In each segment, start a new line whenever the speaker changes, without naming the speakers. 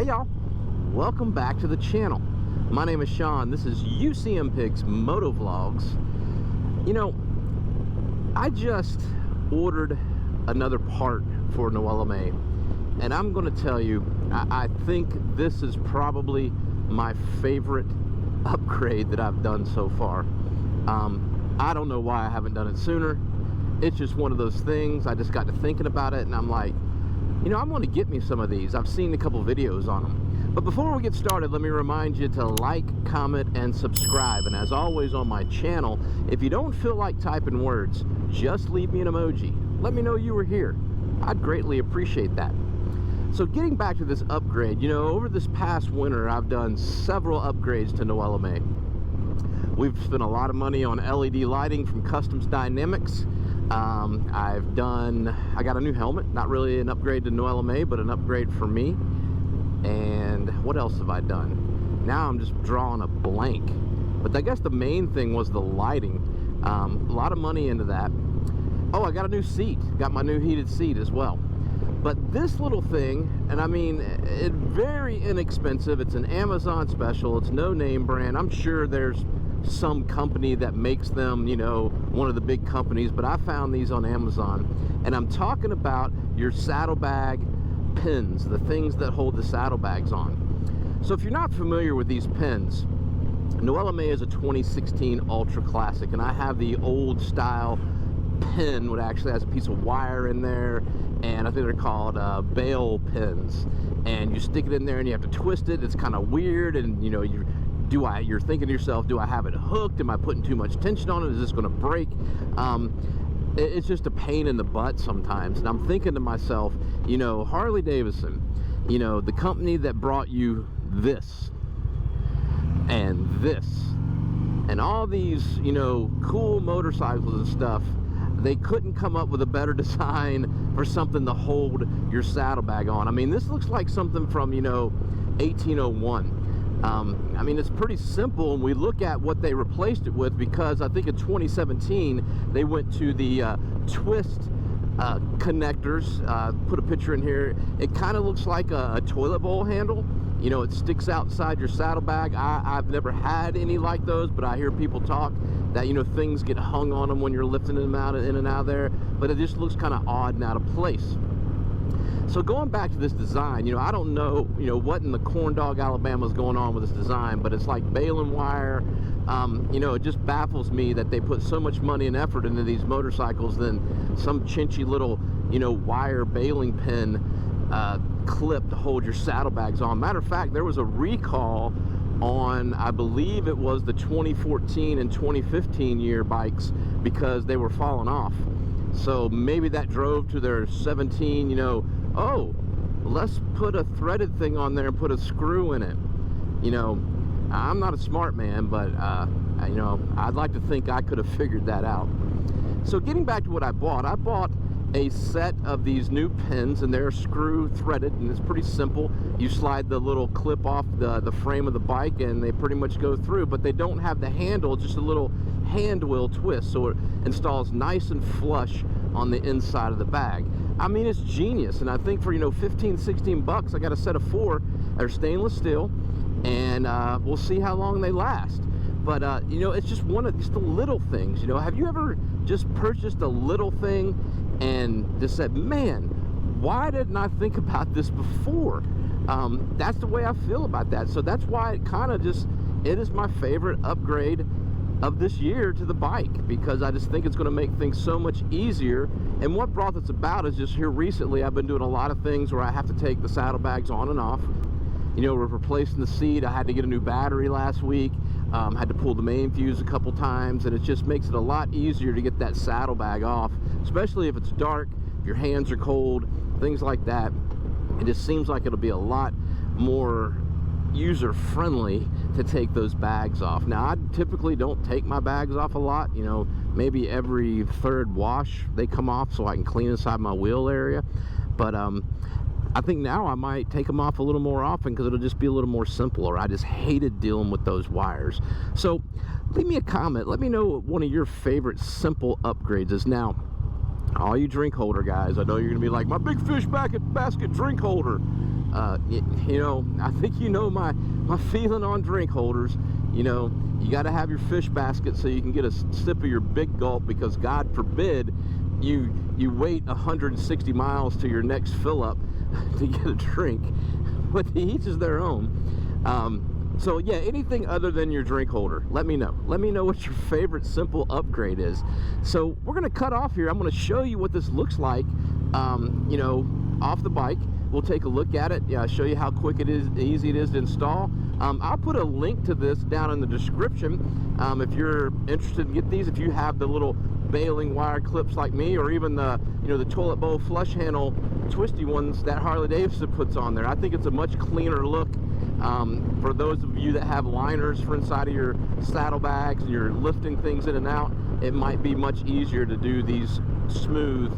Hey y'all, welcome back to the channel. My name is Sean. This is UCM Pigs Motovlogs. You know, I just ordered another part for Noella May, and I'm going to tell you, I think this is probably my favorite upgrade that I've done so far. I don't know why I haven't done it sooner. It's just one of those things. I just got to thinking about it, and I'm like, you know, I'm going to get me some of these. I've seen a couple videos on them. But before we get started, let me remind you to like, comment, and subscribe. And as always on my channel, if you don't feel like typing words, just leave me an emoji. Let me know you were here. I'd greatly appreciate that. So getting back to this upgrade, you know, over this past winter, I've done several upgrades to Noella May. We've spent a lot of money on LED lighting from Customs Dynamics. I got a new helmet, not really an upgrade to Noella May, but an upgrade for me. And what else have I done? Now I'm just drawing a blank. But I guess the main thing was the lighting. A lot of money into that. Oh, I got a new seat. Got my new heated seat as well. But this little thing, and I mean, it's very inexpensive. It's an Amazon special. It's no name brand. I'm sure there's some company that makes them, you know, one of the big companies, but I found these on Amazon. And I'm talking about your saddlebag pins, the things that hold the saddlebags on. So if you're not familiar with these pins, Noella May is a 2016 Ultra Classic, and I have the old style pin, which actually has a piece of wire in there, and I think they're called bail pins, and you stick it in there and you have to twist it. It's kind of weird, and you know, you're thinking to yourself, do I have it hooked? Am I putting too much tension on it? Is this going to break? It's just a pain in the butt sometimes. And I'm thinking to myself, you know, Harley Davidson, you know, the company that brought you this and this and all these, you know, cool motorcycles and stuff, they couldn't come up with a better design for something to hold your saddlebag on. I mean, this looks like something from, you know, 1801. I mean, it's pretty simple, and we look at what they replaced it with, because I think in 2017 they went to the twist connectors. Put a picture in here. It kind of looks like a toilet bowl handle. You know, it sticks outside your saddlebag. I've never had any like those, but I hear people talk that, you know, things get hung on them when you're lifting them out in and out of there, but it just looks kind of odd and out of place. So going back to this design, you know, I don't know, you know, what in the corn dog Alabama is going on with this design, but it's like baling wire. You know, it just baffles me that they put so much money and effort into these motorcycles than some chinchy little, you know, wire baling pin clip to hold your saddlebags on. Matter of fact, there was a recall on, I believe it was the 2014 and 2015 year bikes, because they were falling off. So maybe that drove to their 17, you know, oh, let's put a threaded thing on there and put a screw in it. You know, I'm not a smart man, but, you know, I'd like to think I could have figured that out. So getting back to what I bought a set of these new pins, and they're screw threaded, and it's pretty simple. You slide the little clip off the frame of the bike, and they pretty much go through, but they don't have the handle, just a little hand wheel twist, so it installs nice and flush on the inside of the bag. I mean, it's genius. And I think for, you know, 15, 16 bucks, I got a set of 4. They're stainless steel, and we'll see how long they last. But you know, it's just one of just the little things. You know, have you ever just purchased a little thing and just said, man, why didn't I think about this before? That's the way I feel about that. So that's why it kind of just, it is my favorite upgrade of this year to the bike, because I just think it's going to make things so much easier. And what brought this about is just here recently I've been doing a lot of things where I have to take the saddlebags on and off. You know, we're replacing the seat. I had to get a new battery last week. Had to pull the main fuse a couple times, and it just makes it a lot easier to get that saddlebag off, especially if it's dark, if your hands are cold, things like that. It just seems like it'll be a lot more user-friendly to take those bags off. Now, I typically don't take my bags off a lot. You know, maybe every third wash they come off so I can clean inside my wheel area. But I think now I might take them off a little more often, because it'll just be a little more simpler. I just hated dealing with those wires. So leave me a comment. Let me know what one of your favorite simple upgrades is. Now, all you drink holder guys, I know you're gonna be like, my big fish basket drink holder. You know, I think you know my feeling on drink holders. You know, you got to have your fish basket so you can get a sip of your big gulp, because God forbid you wait 160 miles to your next fill up to get a drink. But each is their own. So yeah, anything other than your drink holder, let me know. Let me know what your favorite simple upgrade is. So we're gonna cut off here. I'm gonna show you what this looks like, you know, off the bike. We'll take a look at it, show you how quick it is, easy it is to install. I'll put a link to this down in the description if you're interested in get these. If you have the little baling wire clips like me, or even the, you know, the toilet bowl flush handle twisty ones that Harley Davidson puts on there. I think it's a much cleaner look. For those of you that have liners for inside of your saddlebags and you're lifting things in and out, it might be much easier to do these smooth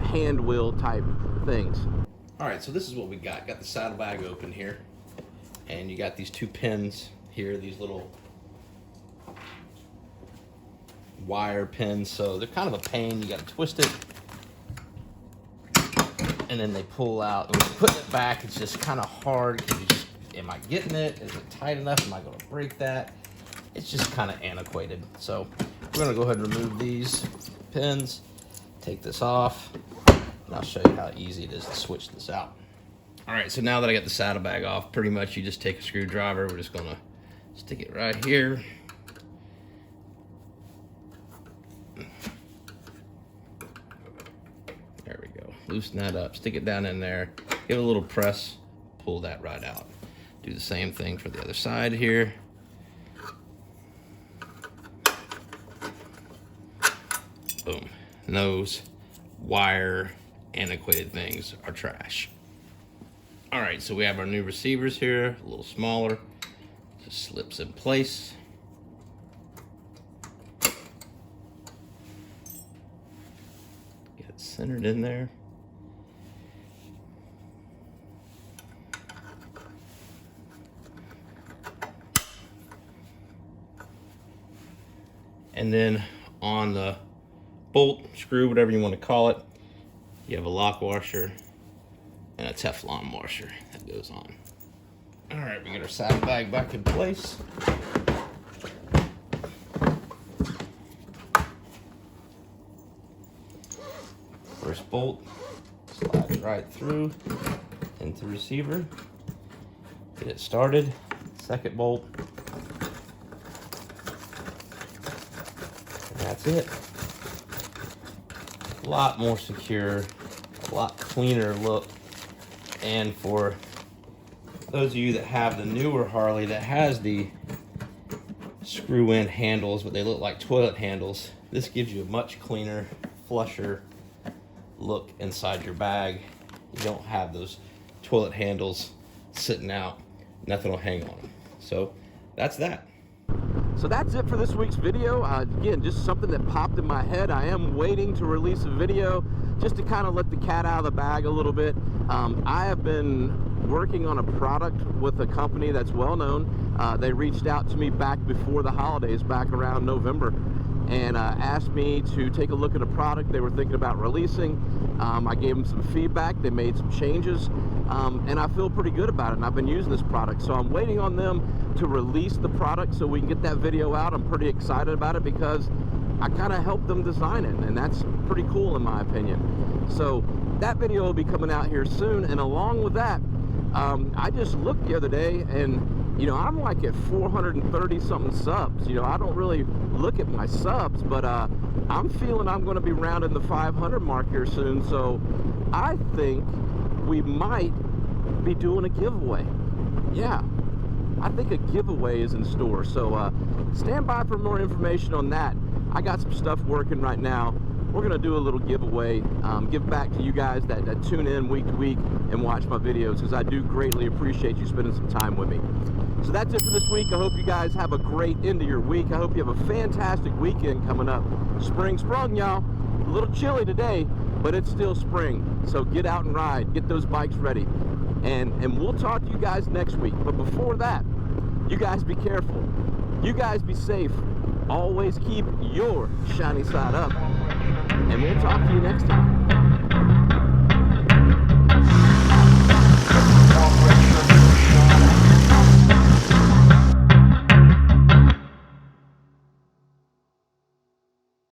hand wheel type things. All right, so this is what we got. Got the saddlebag open here, and you got these two pins here, these little wire pins. So they're kind of a pain. You got to twist it, and then they pull out. And when you put it back, it's just kind of hard because you just, am I getting it? Is it tight enough? Am I going to break that? It's just kind of antiquated. So we're going to go ahead and remove these pins, take this off, and I'll show you how easy it is to switch this out. All right, so now that I got the saddlebag off, pretty much you just take a screwdriver. We're just gonna stick it right here. There we go. Loosen that up, stick it down in there, give it a little press, pull that right out. Do the same thing for the other side here. Boom. And those wire antiquated things are trash. All right, so we have our new receivers here, a little smaller. Just slips in place. Get it centered in there. And then on the bolt, screw, whatever you want to call it, you have a lock washer and a Teflon washer that goes on. All right, we get our saddlebag back in place. First bolt slides right through into the receiver. Get it started. Second bolt. And that's it. A lot more secure, a lot cleaner look. And for those of you that have the newer Harley that has the screw-in handles, but they look like toilet handles, this gives you a much cleaner, flusher look inside your bag. You don't have those toilet handles sitting out, nothing will hang on them. So that's that. So that's it for this week's video. Again, just something that popped in my head. I am waiting to release a video just to kind of let the cat out of the bag a little bit. I have been working on a product with a company that's well known. They reached out to me back before the holidays, back around November, and asked me to take a look at a product they were thinking about releasing. I gave them some feedback. They made some changes, and I feel pretty good about it, and I've been using this product. So I'm waiting on them to release the product so we can get that video out. I'm pretty excited about it because I kind of helped them design it, and that's pretty cool in my opinion. So that video will be coming out here soon, and along with that, I just looked the other day, and you know, I'm like at 430 something subs. You know, I don't really look at my subs, but I'm feeling I'm going to be rounding the 500 mark here soon. So I think we might be doing a giveaway. Yeah, I think a giveaway is in store. So stand by for more information on that. I got some stuff working right now. We're going to do a little giveaway, give back to you guys that tune in week to week and watch my videos, because I do greatly appreciate you spending some time with me. So that's it for this week. I hope you guys have a great end of your week. I hope you have a fantastic weekend coming up. Spring sprung, y'all. A little chilly today, but it's still spring. So get out and ride. Get those bikes ready. And we'll talk to you guys next week. But before that, you guys be careful. You guys be safe. Always keep your shiny side up. And we'll talk to you next time.